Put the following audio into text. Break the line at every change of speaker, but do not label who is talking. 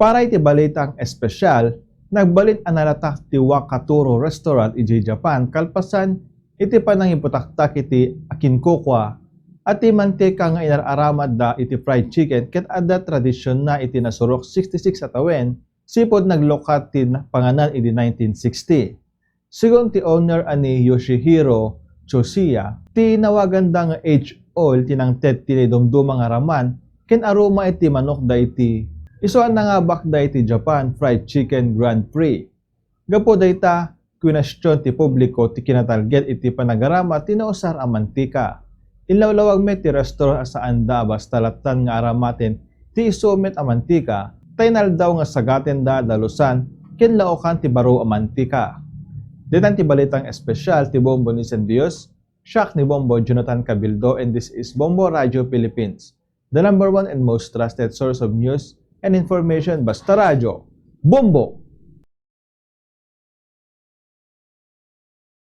Para iti balitang espesyal, nagbalit ang nalatak ti Wakaturo Restaurant iti Japan kalpasan iti panangiputaktak iti Akinkokwa at ti mantika nga inararamad da iti fried chicken ket adda tradisyon na iti nasurok 66 atawen sipod naglokat ti panganan iti 1960. Sigon ti owner ani Yoshihiro Choshiya, ti nawaganda nga age oil tinangted ti dumduma nga raman ken aroma iti manok da iti isuan na nga bakda iti Japan Fried Chicken Grand Prix. Gapo dayta kwinestyon ti publiko ti kinatarget iti panagarama ti nausar a mantika. Inlawlawag met ti restaurant saan da basta latan nga aramaten ti isumet a mantika, taynal daw nga sagaten da dalusan ken laokan ti baro a mantika. Ditan ti balitang espesyal ti Bombo ni San Dios, Shock ni Bombo Jonathan Cabildo, and this is Bombo Radio Philippines, the #1 and most trusted source of news and information. Basta radyo, Bombo!